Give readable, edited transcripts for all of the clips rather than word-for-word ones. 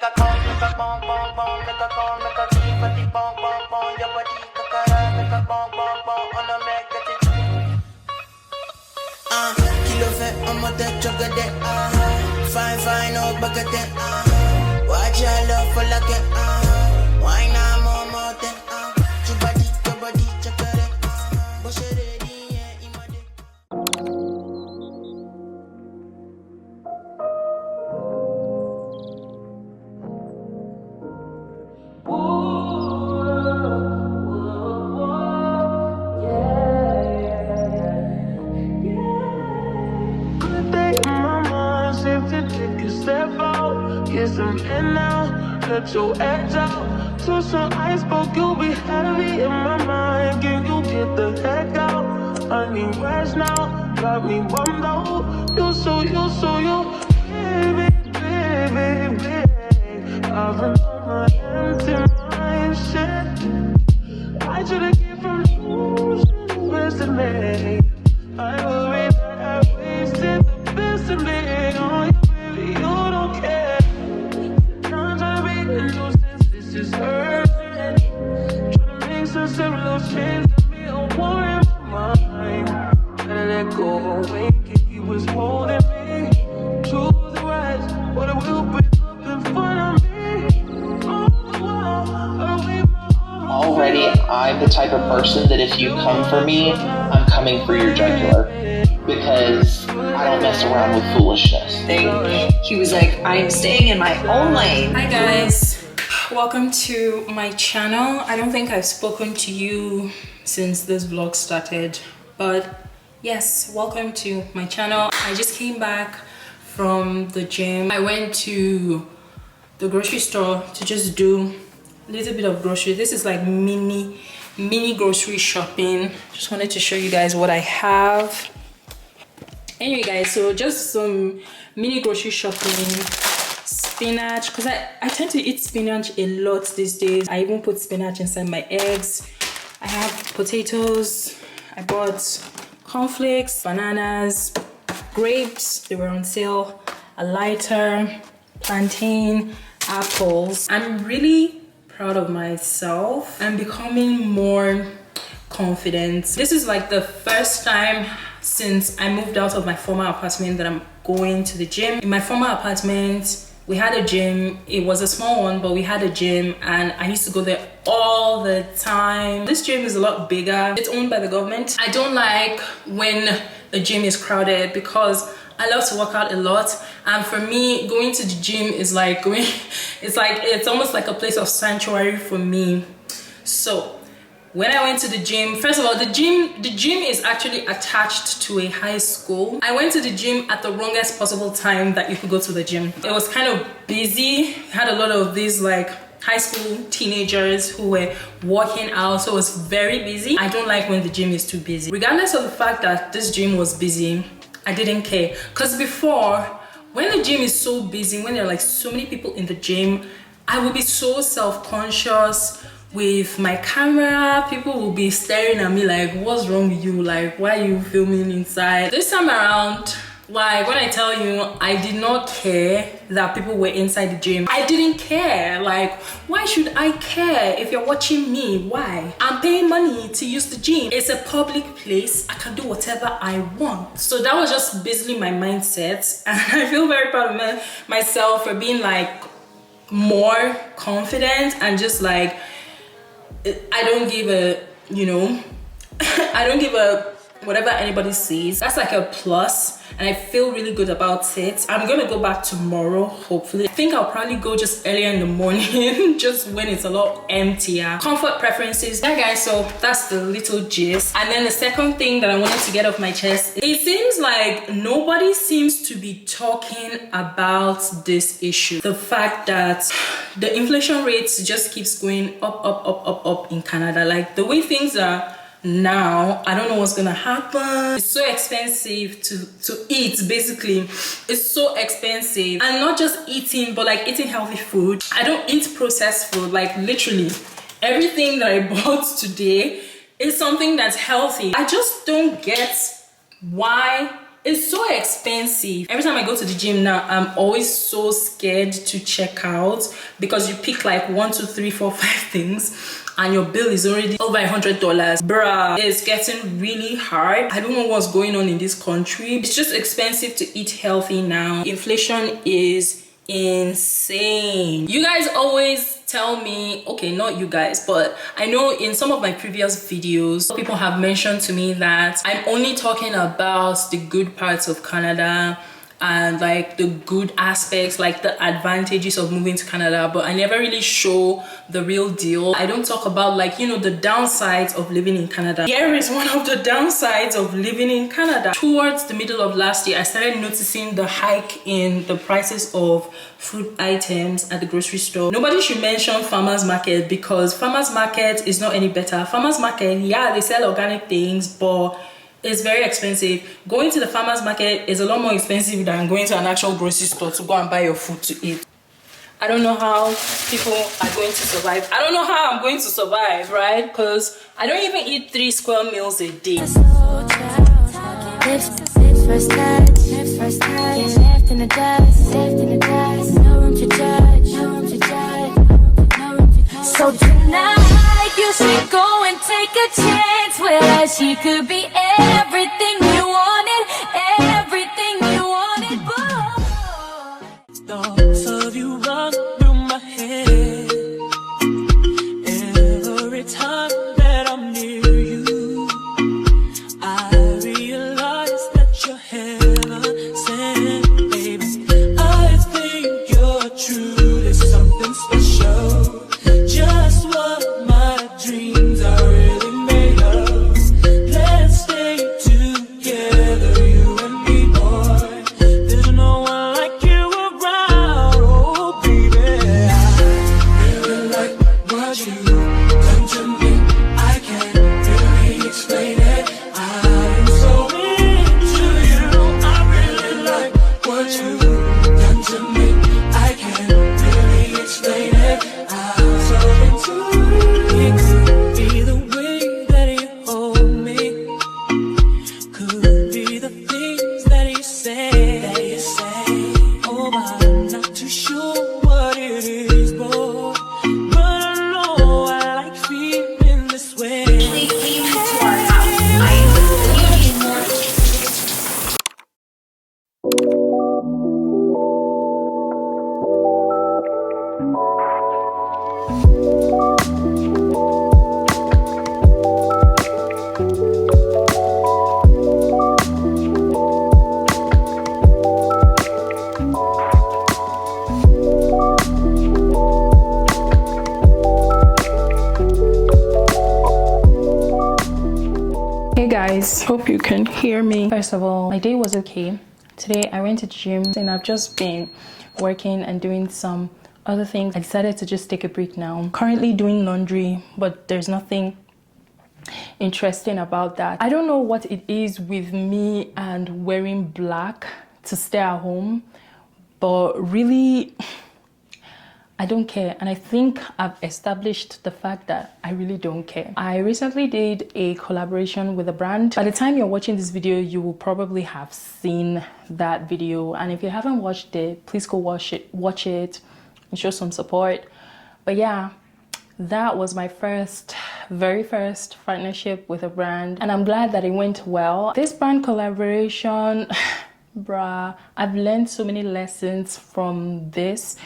make a call, make a bong bong bong, make a call, make a key for the bong bong bong, your body kakara, make a bong bong bong, on a make it. Kilo fait, on m'a tête, chocolat, fine, fine, oh, baguette, watch your love for like it, why not more than, your body, chocolate, bush it, yeah, in my dick. Get some in now, let your edge out. To some iceberg, you'll be heavy in my mind. Can you get the heck out? I need rest now, got me bummed out. You so, baby, baby, baby. I've been on my empty mind, shit. I should've get from losing the best of me. I worry that I wasted the best of me on you, baby, you don't care. This is urgent. Trying to make some simple change to be a war in my mind. Gotta let go away, you was holding me. Choose the right, but it will break up in front of me. Already, I'm the type of person that if you come for me, I'm coming for your jugular. Because I don't mess around with foolishness. He was like, I'm staying in my own lane. Hi guys, welcome to my channel. I don't think I've spoken to you since this vlog started, but yes, welcome to my channel. I just came back from the gym. I went to the grocery store to just do a little bit of grocery. This is like mini grocery shopping. Just wanted to show you guys what I have. Anyway guys, so just some mini grocery shopping. Spinach, because I tend to eat spinach a lot these days. I even put spinach inside my eggs. I have potatoes. I bought cornflakes, bananas, grapes, they were on sale, a lighter, plantain, apples. I'm really proud of myself. I'm becoming more confident. This is like the first time since I moved out of my former apartment that I'm going to the gym. In my former apartment, we had a gym. It was a small one, but we had a gym and I used to go there all the time. This gym is a lot bigger. It's owned by the government. I don't like when the gym is crowded because I love to work out a lot, and for me, going to the gym is like going, it's almost like a place of sanctuary for me. So when I went to the gym, first of all, the gym is actually attached to a high school. I went to the gym at the wrongest possible time that you could go to the gym. It was kind of busy. Had a lot of these like high school teenagers who were working out, so it was very busy. I don't like when the gym is too busy. Regardless of the fact that this gym was busy, I didn't care. Because before, when the gym is so busy, when there are like so many people in the gym, I would be so self-conscious with my camera. People will be staring at me like, what's wrong with you? Like, why are you filming inside? This time around, like when I tell you, I did not care that people were inside the gym. I didn't care. Like, why should I care if you're watching me? Why? I'm paying money to use the gym. It's a public place. I can do whatever I want. So that was just basically my mindset. And I feel very proud of myself for being like more confident and just like, I don't give a, you know, I don't give a whatever anybody says. That's like a plus, and I feel really good about it. I'm gonna go back tomorrow, hopefully. I think I'll probably go just earlier in the morning, just when it's a lot emptier. Comfort preferences. Yeah guys, so that's the little gist. And then the second thing that I wanted to get off my chest, it seems like nobody seems to be talking about this issue. The fact that the inflation rates just keeps going up in Canada. Like the way things are now, I don't know what's gonna happen. It's so expensive to eat. Basically, it's so expensive, and not just eating, but like eating healthy food. I don't eat processed food. Like literally everything that I bought today is something that's healthy. I just don't get why it's so expensive. Every time I go to the gym now, I'm always so scared to check out because you pick like 1, 2, 3, 4, 5 things and your bill is already over $100. Bruh, it's getting really hard. I don't know what's going on in this country. It's just expensive to eat healthy now. Inflation is insane. You guys always tell me, okay, not you guys, but I know in some of my previous videos people have mentioned to me that I'm only talking about the good parts of Canada and like the good aspects, like the advantages of moving to Canada, but I never really show the real deal. I don't talk about, like, you know, the downsides of living in Canada. Here is one of the downsides of living in Canada. Towards the middle of last year, I started noticing the hike in the prices of food items at the grocery store. Nobody should mention farmers market because farmers market is not any better. Farmers market, yeah, they sell organic things, but it's very expensive. Going to the farmers market is a lot more expensive than going to an actual grocery store to go and buy your food to eat. I don't know how people are going to survive. I don't know how I'm going to survive, right? Because I don't even eat 3 square meals a day. Lips first touch, lips first touch. Get left in the dust, left in the dust. No room to judge, no room to judge, no room to judge. So tonight you should go and take a chance with her. She could be everything you wanted, everything you wanted. Thoughts of you run through my head every time that I'm near you. I realize that you're heaven sent, baby. I think you're truly something special. Just what my dreams are really made of. Let's stay together, you and me, boy. There's no one like you around, oh baby. I really like what you done to me. I can't really explain it. I'm so into you. I really like what you done to me. I can't really explain it. I'm so into you. It could be the way that you hold me. Could be the things that you say. Oh, I'm not too sure what it is, boy. But I know I like feeling this way. Please leave me to our house. You need more. Hey guys, hope you can hear me. First of all, my day was okay. Today I went to the gym and I've just been working and doing some other things. I decided to just take a break now. I'm currently doing laundry, but there's nothing interesting about that. I don't know what it is with me and wearing black to stay at home, but really I don't care, and I think I've established the fact that I really don't care. I recently did a collaboration with a brand. By the time you're watching this video, you will probably have seen that video, and if you haven't watched it, please go watch it and show some support. But yeah, that was my very first partnership with a brand, and I'm glad that it went well. This brand collaboration, bruh, I've learned so many lessons from this.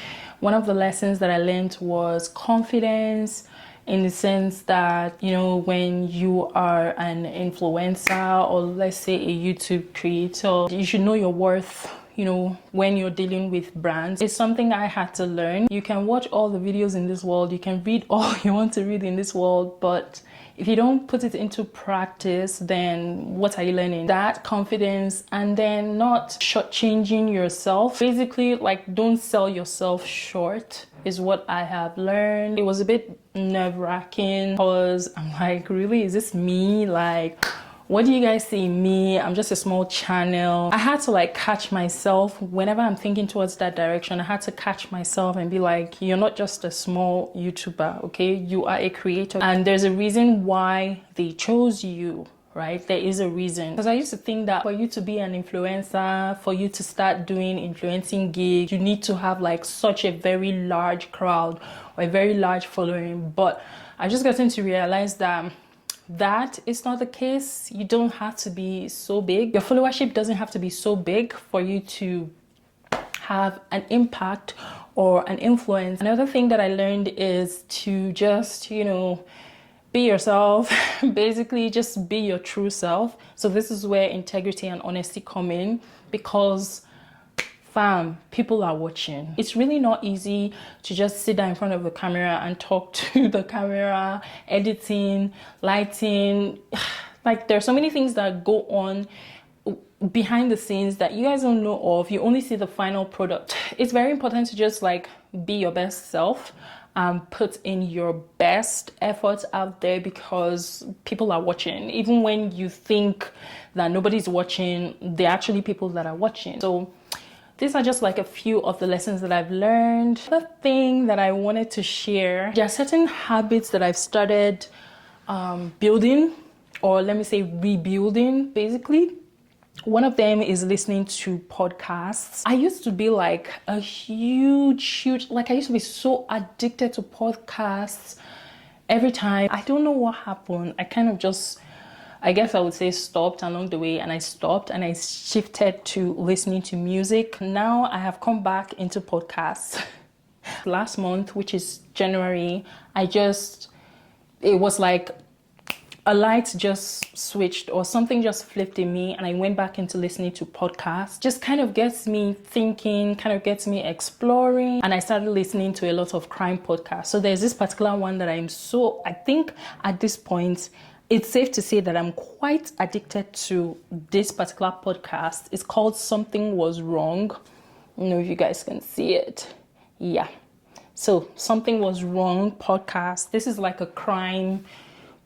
One of the lessons that I learned was confidence, in the sense that, you know, when you are an influencer or let's say a YouTube creator, you should know your worth, you know, when you're dealing with brands. It's something I had to learn. You can watch all the videos in this world, you can read all you want to read in this world, but if you don't put it into practice, then what are you learning? That confidence, and then not shortchanging yourself. Basically, like, don't sell yourself short is what I have learned. It was a bit nerve-wracking because I'm like, really, is this me? Like, what do you guys see in me? I'm just a small channel. I had to like catch myself whenever I'm thinking towards that direction. I had to catch myself and be like, you're not just a small YouTuber, okay? You are a creator, and there's a reason why they chose you, right? There is a reason. Because I used to think that for you to be an influencer, for you to start doing influencing gigs, you need to have like such a very large crowd or a very large following. But I just gotten to realize that is not the case. You don't have to be so big. Your followership doesn't have to be so big for you to have an impact or an influence. Another thing that I learned is to just, be yourself. Basically, just be your true self. So this is where integrity and honesty come in, because fam, people are watching. It's really not easy to just sit down in front of the camera and talk to the camera, editing, lighting. Like, there are so many things that go on behind the scenes that you guys don't know of. You only see the final product. It's very important to just like be your best self and put in your best efforts out there, because people are watching. Even when you think that nobody's watching, there are actually people that are watching. So these are just like a few of the lessons that I've learned. The thing that I wanted to share, there are certain habits that I've started building, or let me say rebuilding, basically. One of them is listening to podcasts. I used to be like a huge, like I used to be so addicted to podcasts every time. I don't know what happened. I kind of just, I guess I would say, stopped along the way, and I stopped and I shifted to listening to music. Now I have come back into podcasts. Last month, which is January, it was like a light just switched or something just flipped in me, and I went back into listening to podcasts. Just kind of gets me thinking, kind of gets me exploring, and I started listening to a lot of crime podcasts. So there's this particular one that I think at this point, it's safe to say that I'm quite addicted to this particular podcast. It's called Something Was Wrong. I don't know if you guys can see it. Yeah. So Something Was Wrong podcast. This is like a crime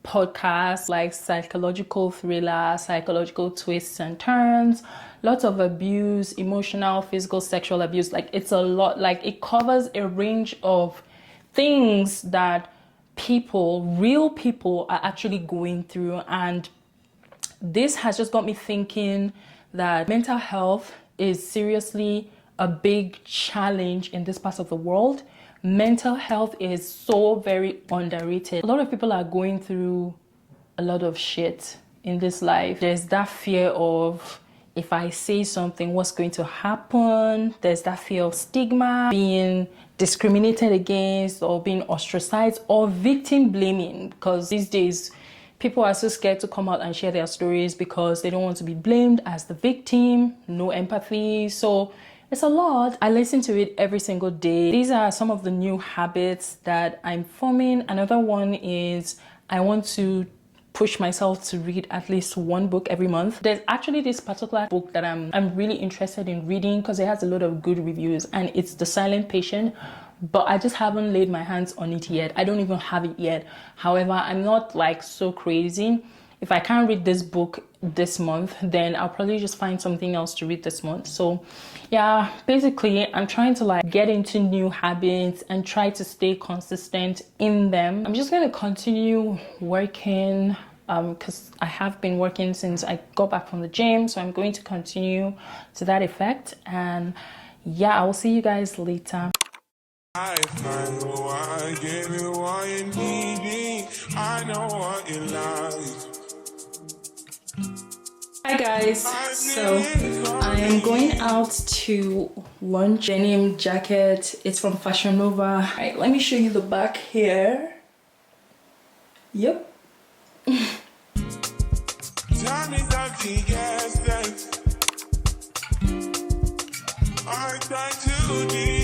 podcast, like psychological thriller, psychological twists and turns, lots of abuse, emotional, physical, sexual abuse. Like, it's a lot, like it covers a range of things that real people are actually going through. And this has just got me thinking that mental health is seriously a big challenge in this part of the world. Mental health is so very underrated. A lot of people are going through a lot of shit in this life. There's that fear of, if I say something, what's going to happen? There's that fear of stigma, being discriminated against, or being ostracized, or victim blaming, because these days people are so scared to come out and share their stories because they don't want to be blamed as the victim. No empathy. So it's a lot. I listen to it every single day. These are some of the new habits that I'm forming. Another one is I want to push myself to read at least one book every month. There's actually this particular book that I'm really interested in reading because it has a lot of good reviews, and it's The Silent Patient, but I just haven't laid my hands on it yet. I don't even have it yet. However, I'm not like so crazy. If I can't read this book this month, then I'll probably just find something else to read this month. So yeah, basically I'm trying to like get into new habits and try to stay consistent in them. I'm just going to continue working because I have been working since I got back from the gym. So I'm going to continue to that effect. And yeah, I will see you guys later. I know I gave you all you need. I know what you like. Hi guys, so I am going out to lunch. Denim jacket, it's from Fashion Nova. All right, let me show you the back here. Yep. Tell me something, yes, I try to do.